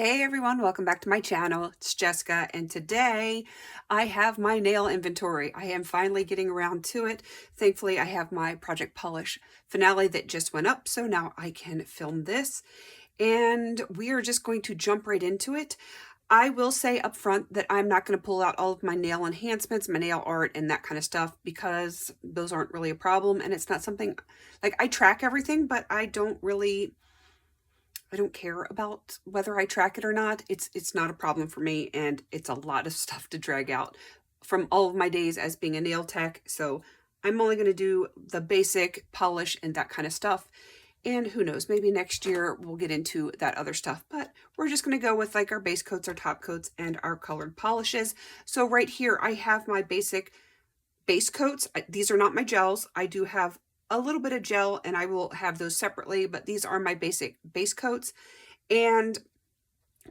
Hey everyone, welcome back to my channel. It's Jessica, and today I have my nail inventory. I am finally getting around to it. Thankfully, I have my Project Polish finale that just went up, so now I can film this. And we are just going to jump right into it. I will say up front that I'm not going to pull out all of my nail enhancements, my nail art, and that kind of stuff because those aren't really a problem, and it's not something, like, I track everything, but I don't care about whether I track it or not. It's not a problem for me, and it's a lot of stuff to drag out from all of my days as being a nail tech. So I'm only going to do the basic polish and that kind of stuff. And who knows, maybe next year we'll get into that other stuff. But we're just going to go with like our base coats, our top coats, and our colored polishes. So right here I have my basic base coats. These are not my gels. I do have a little bit of gel and I will have those separately, but these are my basic base coats. And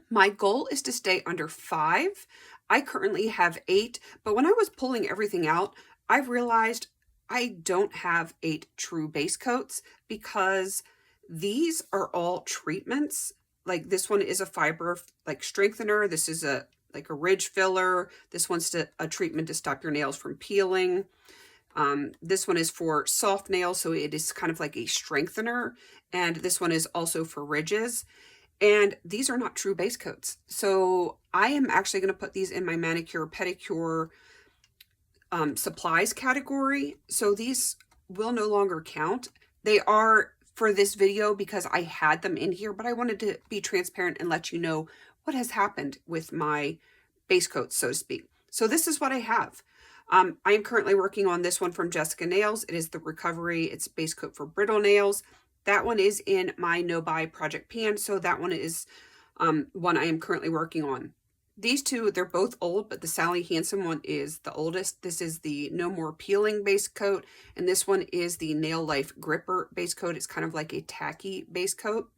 my goal is to stay under 5. I currently have 8, but when I was pulling everything out, I realized I don't have 8 true base coats because these are all treatments. Like this one is a fiber like strengthener. This is a like a ridge filler. This one's a treatment to stop your nails from peeling. This one is for soft nails, so it is kind of like a strengthener. And this one is also for ridges. And these are not true base coats. So I am actually going to put these in my manicure, pedicure supplies category. So these will no longer count. They are for this video because I had them in here, but I wanted to be transparent and let you know what has happened with my base coats, so to speak. So this is what I have. I am currently working on this one from Jessica Nails. It is the Recovery. It's base coat for brittle nails. That one is in my No Buy Project Pan. So that one is one I am currently working on. These two, they're both old, but the Sally Hansen one is the oldest. This is the No More Peeling base coat. And this one is the Nail Life Gripper base coat. It's kind of like a tacky base coat.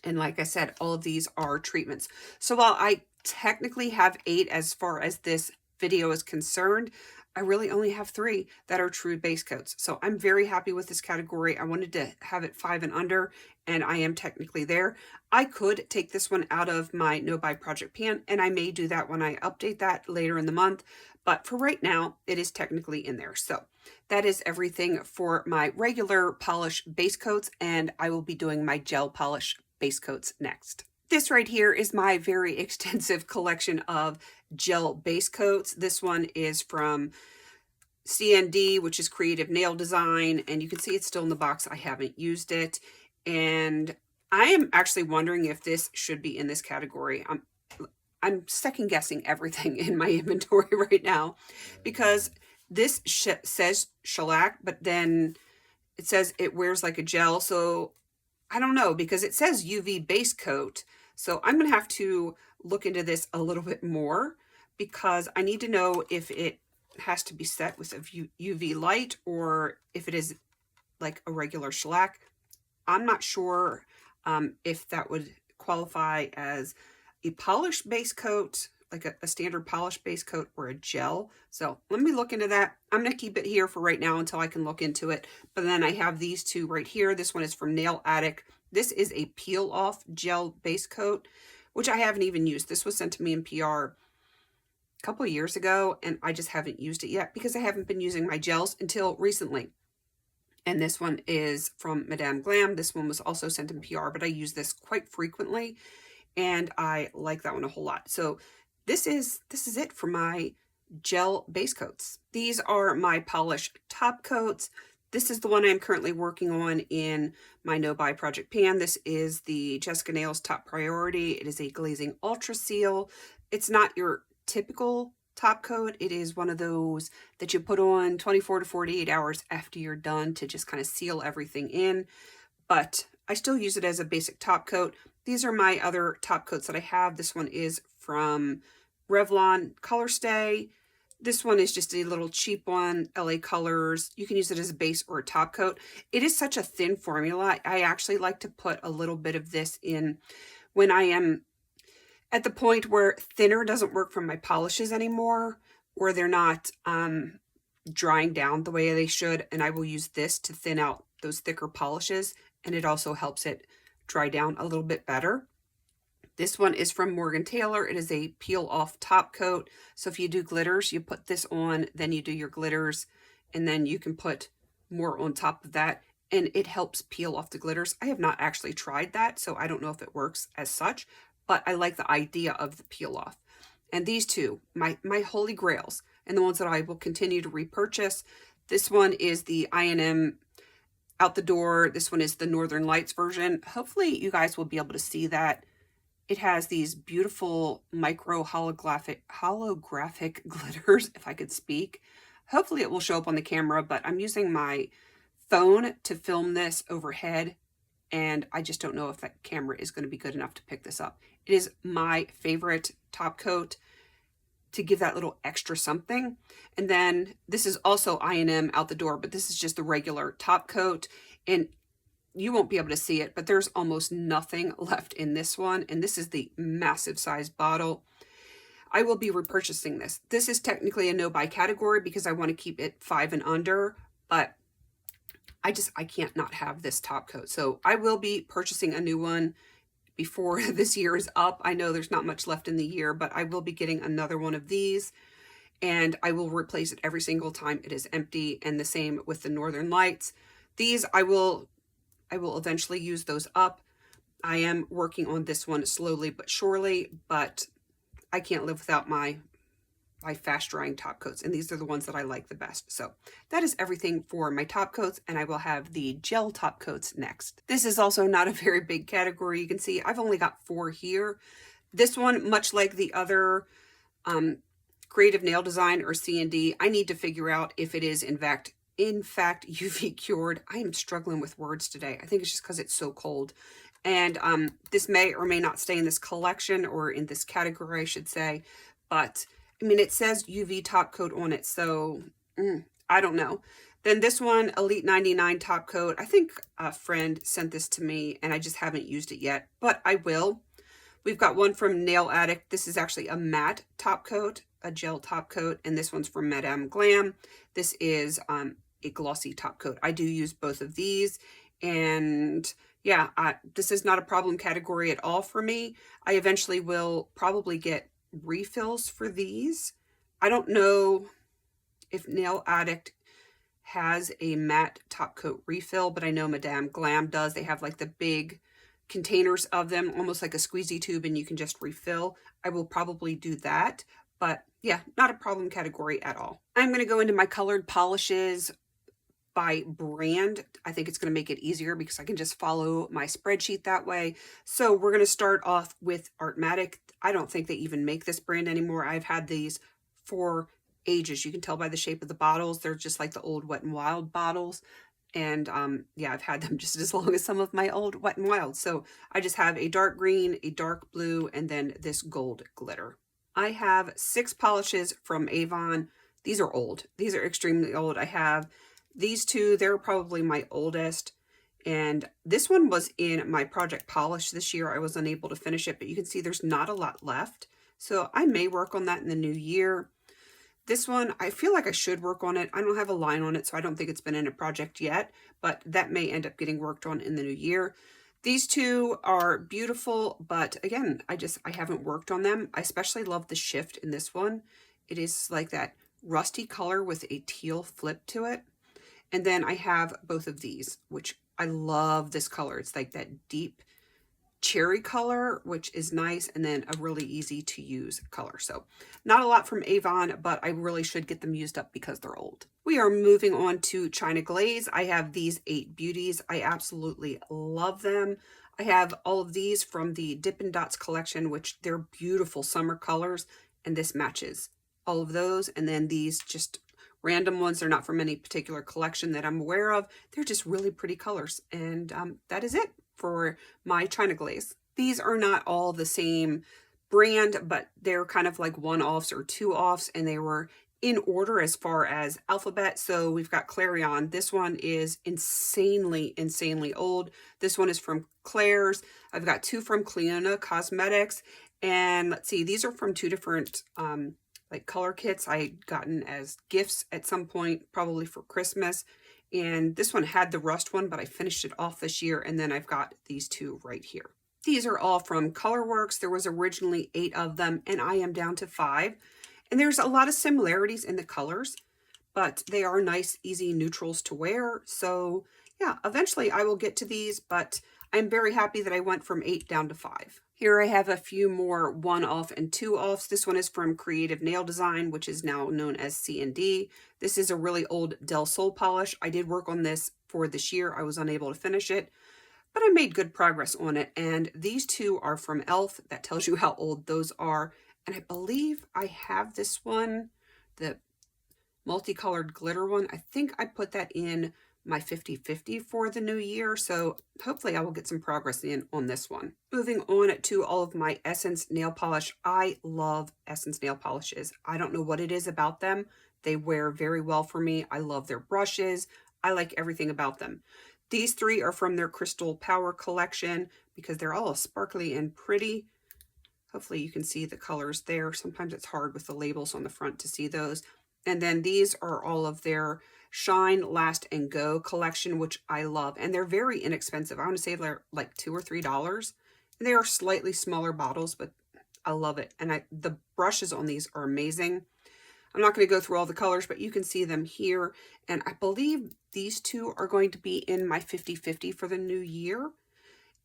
And like I said, all of these are treatments. So while I technically have 8 as far as this video is concerned, I really only have 3 that are true base coats. So I'm very happy with this category. I wanted to have it 5 and under, and I am technically there. I could take this one out of my No Buy Project Pan, and I may do that when I update that later in the month. But for right now, it is technically in there. So that is everything for my regular polish base coats, and I will be doing my gel polish base coats next. This right here is my very extensive collection of gel base coats. This one is from CND, which is Creative Nail Design, and you can see it's still in the box. I haven't used it, and I am actually wondering if this should be in this category. I'm second guessing everything in my inventory right now because this says shellac, but then it says it wears like a gel, so I don't know, because it says UV base coat. So I'm going to have to look into this a little bit more because I need to know if it has to be set with a UV light or if it is like a regular shellac. I'm not sure if that would qualify as a polished base coat, like a standard polished base coat, or a gel. So let me look into that. I'm going to keep it here for right now until I can look into it. But then I have these two right here. This one is from Nail Addict. This is a peel off gel base coat, which I haven't even used. This was sent to me in PR a couple of years ago, and I just haven't used it yet because I haven't been using my gels until recently. And this one is from Madame Glam. This one was also sent in PR, but I use this quite frequently, and I like that one a whole lot. So this is it for my gel base coats. These are my polished top coats. This is the one I'm currently working on in my No Buy Project Pan. This is the Jessica Nails Top Priority. It is a glazing ultra seal. It's not your typical top coat. It is one of those that you put on 24 to 48 hours after you're done to just kind of seal everything in. But I still use it as a basic top coat. These are my other top coats that I have. This one is from Revlon Color Stay. This one is just a little cheap one, LA Colors. You can use it as a base or a top coat. It is such a thin formula. I actually like to put a little bit of this in when I am at the point where thinner doesn't work from my polishes anymore, or they're not drying down the way they should. And I will use this to thin out those thicker polishes, and it also helps it dry down a little bit better. This one is from Morgan Taylor. It is a peel off top coat. So if you do glitters, you put this on, then you do your glitters, and then you can put more on top of that, and it helps peel off the glitters. I have not actually tried that, so I don't know if it works as such, but I like the idea of the peel off. And these two, my holy grails, and the ones that I will continue to repurchase. This one is the I&M Out the Door. This one is the Northern Lights version. Hopefully you guys will be able to see that. It has these beautiful micro holographic glitters, if I could speak. Hopefully it will show up on the camera, but I'm using my phone to film this overhead, and I just don't know if that camera is going to be good enough to pick this up. It is my favorite top coat to give that little extra something. And then this is also I&M Out the Door, but this is just the regular top coat, and you won't be able to see it, but there's almost nothing left in this one, and this is the massive size bottle. I will be repurchasing this. This is technically a no buy category because I want to keep it 5 and under, but I can't not have this top coat. So I will be purchasing a new one before this year is up. I know there's not much left in the year, but I will be getting another one of these, and I will replace it every single time it is empty, and the same with the Northern Lights. These I will eventually use those up. I am working on this one slowly but surely, but I can't live without my fast drying top coats, and these are the ones that I like the best. So that is everything for my top coats, and I will have the gel top coats next. This is also not a very big category. You can see I've only got 4 here. This one, much like the other Creative Nail Design or C&D, I need to figure out if it is in fact UV cured. I am struggling with words today. I think it's just because it's so cold. And this may or may not stay in this collection, or in this category, I should say. But, I mean, it says UV top coat on it, so I don't know. Then this one, Elite 99 top coat. I think a friend sent this to me, and I just haven't used it yet, but I will. We've got one from Nail Addict. This is actually a matte top coat, a gel top coat, and this one's from Madame Glam. This is a glossy top coat. I do use both of these, and yeah, this is not a problem category at all for me. I eventually will probably get refills for these. I don't know if Nail Addict has a matte top coat refill, but I know Madame Glam does. They have like the big containers of them, almost like a squeezy tube, and you can just refill. I will probably do that, but yeah, not a problem category at all. I'm going to go into my colored polishes by brand. I think it's going to make it easier because I can just follow my spreadsheet that way. So we're going to start off with Artmatic. I don't think they even make this brand anymore. I've had these for ages. You can tell by the shape of the bottles. They're just like the old Wet n Wild bottles. And yeah, I've had them just as long as some of my old Wet n Wild. So I just have a dark green, a dark blue, and then this gold glitter. I have 6 polishes from Avon. These are old. These are extremely old. I have these 2. They're probably my oldest. And this one was in my Project Polish this year. I was unable to finish it, but you can see there's not a lot left. So I may work on that in the new year. This one, I feel like I should work on it. I don't have a line on it, so I don't think it's been in a project yet, but that may end up getting worked on in the new year. These 2 are beautiful, but again, I haven't worked on them. I especially love the shift in this one. It is like that rusty color with a teal flip to it. And then I have both of these, which I love this color. It's like that deep cherry color, which is nice, and then a really easy to use color. So not a lot from Avon, but I really should get them used up because they're old. We are moving on to China Glaze. I have these 8 beauties. I absolutely love them. I have all of these from the Dippin' Dots collection, which they're beautiful summer colors, and this matches all of those. And then these just random ones. They're not from any particular collection that I'm aware of. They're just really pretty colors. And that is it for my China Glaze. These are not all the same brand, but they're kind of like 1-offs or 2-offs, and they were in order as far as alphabet. So we've got Clarion. This one is insanely old. This one is from Claire's. I've got 2 from Cleona Cosmetics. And let's see, these are from 2 different like color kits I had gotten as gifts at some point, probably for Christmas. And this one had the rust one, but I finished it off this year. And then I've got these 2 right here. These are all from Colorworks. There was originally 8 of them, and I am down to 5. And there's a lot of similarities in the colors, but they are nice, easy neutrals to wear. So yeah, eventually I will get to these, but I'm very happy that I went from 8 down to 5. Here I have a few more 1-off and 2-offs. This one is from Creative Nail Design, which is now known as C&D. This is a really old Del Sol polish. I did work on this for this year. I was unable to finish it, but I made good progress on it. And these two are from e.l.f. That tells you how old those are. And I believe I have this one, the multicolored glitter one. I think I put that in my 50/50 for the new year, so hopefully I will get some progress in on this one. Moving on to all of my Essence nail polish. I love Essence nail polishes. I don't know what it is about them. They wear very well for me. I love their brushes. I like everything about them. These 3 are from their Crystal Power collection because they're all sparkly and pretty. Hopefully you can see the colors there. Sometimes it's hard with the labels on the front to see those. And then these are all of their Shine, Last, and Go collection, which I love. And they're very inexpensive. I want to say they're like $2 or $3. And they are slightly smaller bottles, but I love it. And the brushes on these are amazing. I'm not going to go through all the colors, but you can see them here. And I believe these 2 are going to be in my 50/50 for the new year.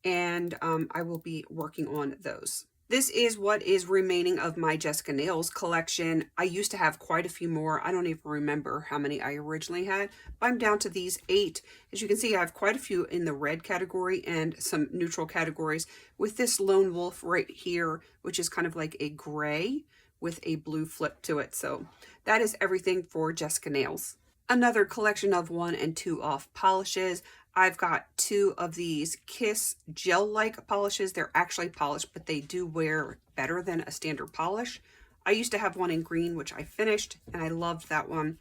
And I will be working on those. This is what is remaining of my Jessica Nails collection. I used to have quite a few more. I don't even remember how many I originally had, but I'm down to these 8. As you can see, I have quite a few in the red category and some neutral categories, with this Lone Wolf right here, which is kind of like a gray with a blue flip to it. So that is everything for Jessica Nails. Another collection of 1 and 2-off polishes. I've got 2 of these Kiss gel-like polishes. They're actually polished, but they do wear better than a standard polish. I used to have one in green, which I finished, and I loved that one.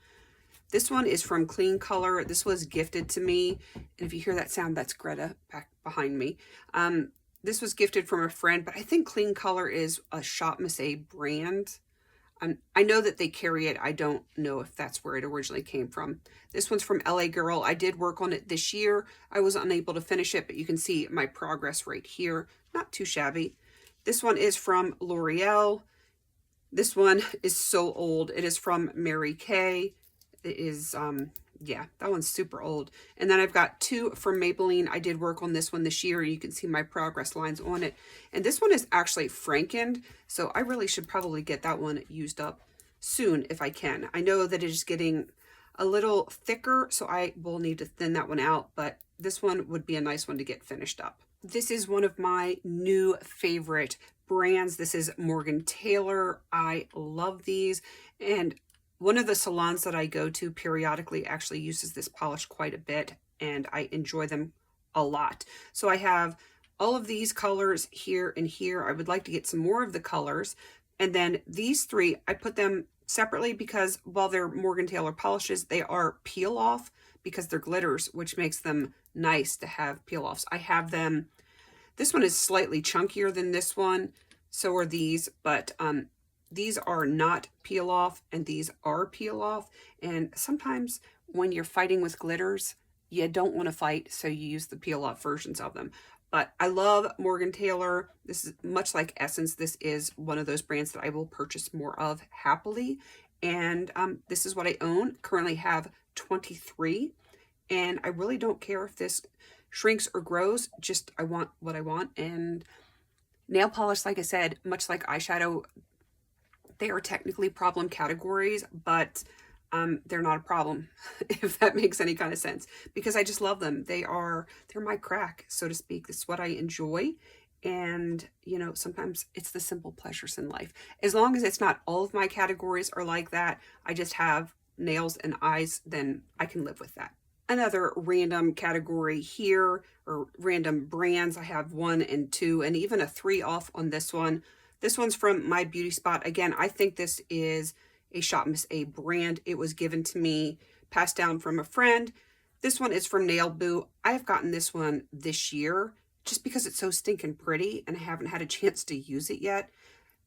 This one is from Clean Color. This was gifted to me. And if you hear that sound, that's Greta back behind me. This was gifted from a friend, but I think Clean Color is a Shop Miss A brand. I know that they carry it. I don't know if that's where it originally came from. This one's from LA Girl. I did work on it this year. I was unable to finish it, but you can see my progress right here. Not too shabby. This one is from L'Oreal. This one is so old. It is from Mary Kay. It is, yeah, that one's super old. And then I've got 2 from Maybelline. I did work on this one this year. You can see my progress lines on it. And this one is actually frankened, so I really should probably get that one used up soon if I can. I know that it is getting a little thicker, so I will need to thin that one out, but this one would be a nice one to get finished up. This is one of my new favorite brands. This is Morgan Taylor. I love these, and one of the salons that I go to periodically actually uses this polish quite a bit, and I enjoy them a lot. So I have all of these colors here and here. I would like to get some more of the colors. And then these 3, I put them separately because while they're Morgan Taylor polishes, they are peel off because they're glitters, which makes them nice to have peel offs. I have them, this one is slightly chunkier than this one. So are these, but these are not peel off and these are peel off. And sometimes when you're fighting with glitters, you don't want to fight, so you use the peel off versions of them. But I love Morgan Taylor. This is much like Essence. This is one of those brands that I will purchase more of happily. And this is what I own. Currently have 23. And I really don't care if this shrinks or grows. Just I want what I want. And nail polish, like I said, much like eyeshadow, they are technically problem categories, but they're not a problem, if that makes any kind of sense, because I just love them. They're my crack, so to speak. It's what I enjoy. And, you know, sometimes it's the simple pleasures in life. As long as it's not all of my categories are like that, I just have nails and eyes, then I can live with that. Another random category here, or random brands, I have 1 and 2, and even a 3 off on this one. This one's from My Beauty Spot. Again, I think this is a Shop Miss A brand. It was given to me, passed down from a friend. This one is from Nail Boo. I have gotten this one this year just because it's so stinking pretty and I haven't had a chance to use it yet.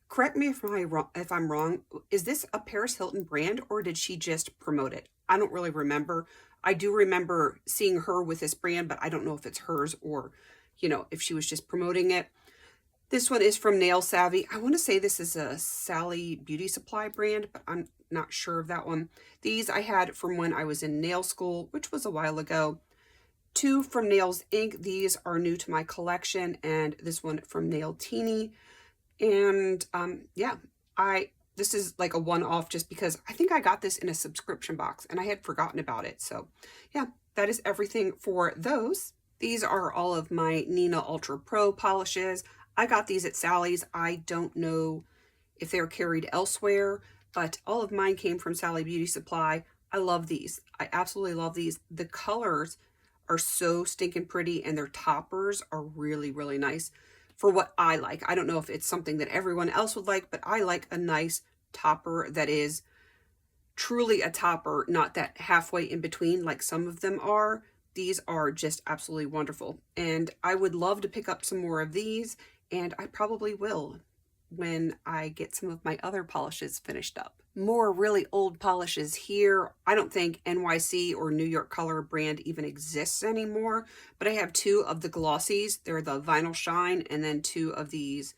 Correct me if I'm wrong. Is this a Paris Hilton brand or did she just promote it? I don't really remember. I do remember seeing her with this brand, but I don't know if it's hers or, you know, if she was just promoting it. This one is from Nail Savvy. I want to say this is a Sally Beauty Supply brand, but I'm not sure of that one. These I had from when I was in nail school, which was a while ago. 2 from Nails Inc. These are new to my collection, and this one from Nail Teeny. And yeah, this is like a one-off just because I think I got this in a subscription box and I had forgotten about it. So yeah, that is everything for those. These are all of my Nina Ultra Pro polishes. I got these at Sally's. I don't know if they're carried elsewhere, but all of mine came from Sally Beauty Supply. I love these. I absolutely love these. The colors are so stinking pretty, and their toppers are really, really nice for what I like. I don't know if it's something that everyone else would like, but I like a nice topper that is truly a topper, not that halfway in between like some of them are. These are just absolutely wonderful. And I would love to pick up some more of these, and I probably will when I get some of my other polishes finished up. More really old polishes here. I don't think NYC or New York Color brand even exists anymore, but I have 2 of the glossies. They're the Vinyl Shine, and then 2 of these.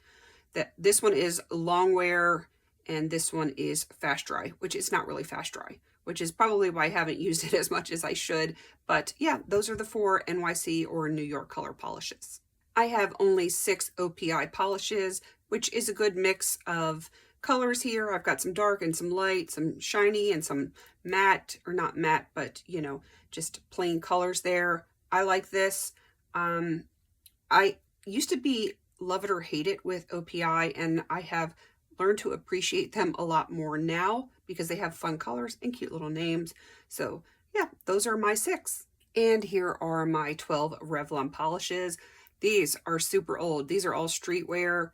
This one is long wear, and this one is fast dry, which is not really fast dry, which is probably why I haven't used it as much as I should. But yeah, those are the 4 NYC or New York Color polishes. I have only 6 OPI polishes, which is a good mix of colors here. I've got some dark and some light, some shiny and some matte, or not matte, but you know, just plain colors there. I like this. I used to be love it or hate it with OPI, and I have learned to appreciate them a lot more now because they have fun colors and cute little names. So yeah, those are my 6. And here are my 12 Revlon polishes. These are super old. These are all streetwear.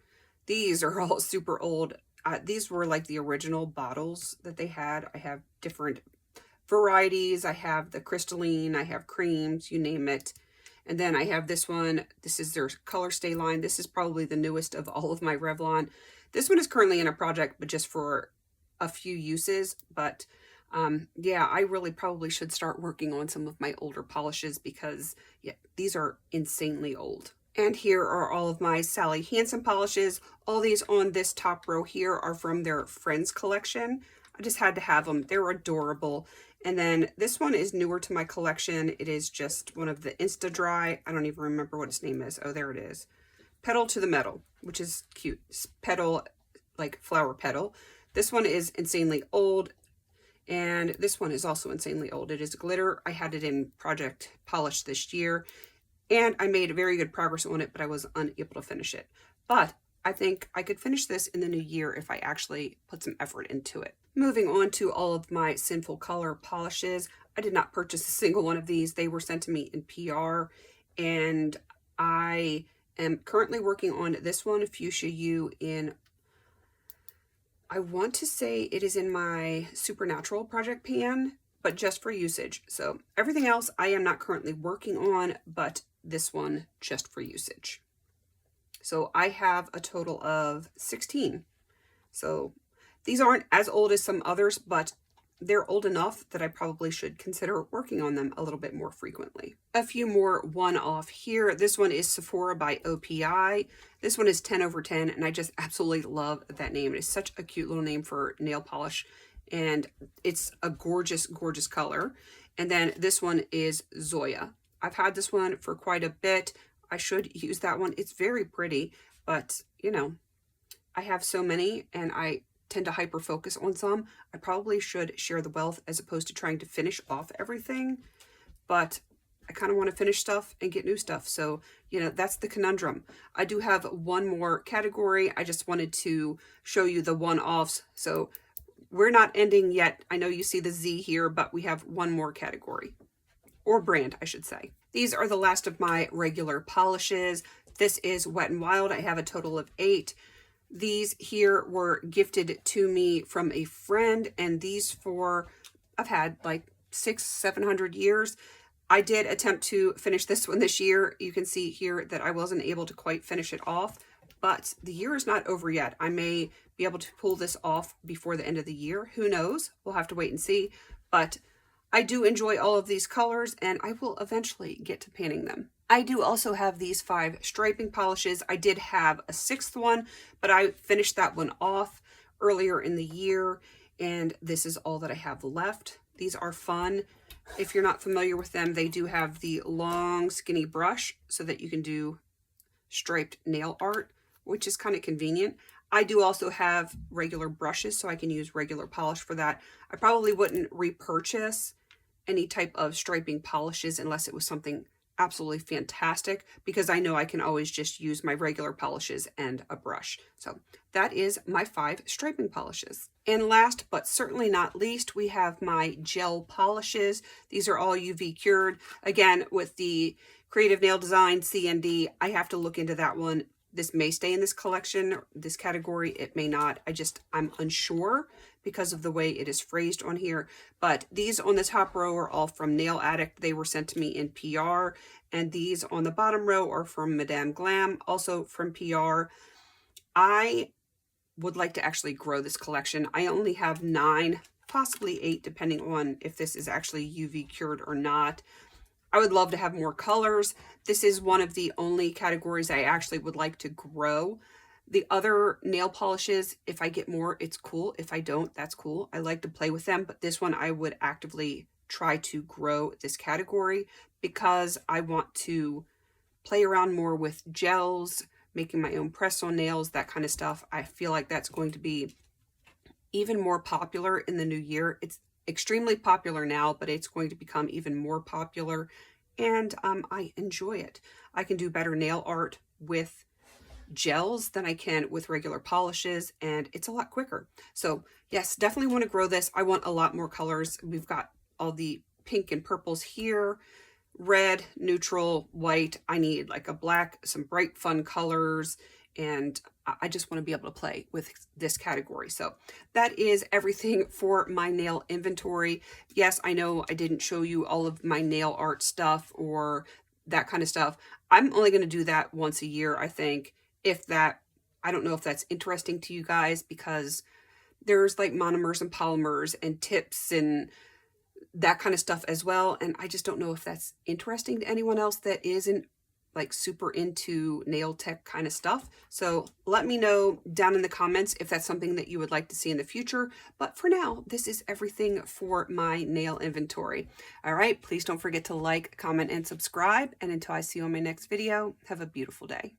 These are all super old. These were like the original bottles that they had. I have different varieties. I have the crystalline, I have creams, you name it. And then I have this one. This is their Color Stay line. This is probably the newest of all of my Revlon. This one is currently in a project, but just for a few uses. But yeah, I really probably should start working on some of my older polishes because yeah, these are insanely old. And here are all of my Sally Hansen polishes. All these on this top row here are from their Friends collection. I just had to have them. They're adorable. And then this one is newer to my collection. It is just one of the Insta Dry. I don't even remember what its name is. Oh, there it is. Petal to the Metal, which is cute. Petal, like flower petal. This one is insanely old. And this one is also insanely old. It is glitter. I had it in Project Polish this year, and I made very good progress on it, but I was unable to finish it. But I think I could finish this in the new year if I actually put some effort into it. Moving on to all of my Sinful Color polishes. I did not purchase a single one of these. They were sent to me in PR, and I am currently working on this one, Fuchsia U, in, I want to say it is in my Supernatural project pan, but just for usage. So everything else I am not currently working on, but this one just for usage. So I have a total of 16. So these aren't as old as some others, but they're old enough that I probably should consider working on them a little bit more frequently. A few more one-off here. This one is Sephora by OPI. This one is 10 over 10, and I just absolutely love that name. It's such a cute little name for nail polish, and it's a gorgeous, gorgeous color. And then this one is Zoya. I've had this one for quite a bit. I should use that one. It's very pretty, but you know, I have so many and I tend to hyper focus on some. I probably should share the wealth as opposed to trying to finish off everything, but I kind of want to finish stuff and get new stuff. So, you know, that's the conundrum. I do have one more category. I just wanted to show you the one-offs. So we're not ending yet. I know you see the Z here, but we have one more category, or brand, I should say. These are the last of my regular polishes. This is Wet n Wild. I have a total of 8. These here were gifted to me from a friend, and these for, I've had like 600-700 years. I did attempt to finish this one this year. You can see here that I wasn't able to quite finish it off, but the year is not over yet. I may be able to pull this off before the end of the year. Who knows? We'll have to wait and see. But I do enjoy all of these colors, and I will eventually get to painting them. I do also have these 5 striping polishes. I did have a 6th one, but I finished that one off earlier in the year, and this is all that I have left. These are fun. If you're not familiar with them, they do have the long skinny brush so that you can do striped nail art, which is kind of convenient. I do also have regular brushes, so I can use regular polish for that. I probably wouldn't repurchase any type of striping polishes unless it was something absolutely fantastic, because I know I can always just use my regular polishes and a brush. So that is my 5 striping polishes. And last but certainly not least, we have my gel polishes. These are all UV cured. Again, with the Creative Nail Design CND, I have to look into that one. This may stay in this collection, this category. It may not. I'm unsure because of the way it is phrased on here. But these on the top row are all from Nail Addict. They were sent to me in PR. And these on the bottom row are from Madame Glam, also from PR. I would like to actually grow this collection. I only have 9, possibly 8, depending on if this is actually UV cured or not. I would love to have more colors. This is one of the only categories I actually would like to grow. The other nail polishes, if I get more, it's cool. If I don't, that's cool. I like to play with them, but this one I would actively try to grow this category because I want to play around more with gels, making my own press-on nails, that kind of stuff. I feel like that's going to be even more popular in the new year. It's extremely popular now, but it's going to become even more popular, and I enjoy it. I can do better nail art with gels than I can with regular polishes, and it's a lot quicker. So yes, definitely want to grow this. I want a lot more colors. We've got all the pink and purples here, red, neutral, white. I need like a black, some bright fun colors, and I just want to be able to play with this category. So that is everything for my nail inventory. Yes, I know I didn't show you all of my nail art stuff or that kind of stuff. I'm only going to do that once a year, I think. If that, I don't know if that's interesting to you guys, because there's like monomers and polymers and tips and that kind of stuff as well. And I just don't know if that's interesting to anyone else that isn't like super into nail tech kind of stuff. So let me know down in the comments if that's something that you would like to see in the future. But for now, this is everything for my nail inventory. All right, please don't forget to like, comment, and subscribe. And until I see you on my next video, have a beautiful day.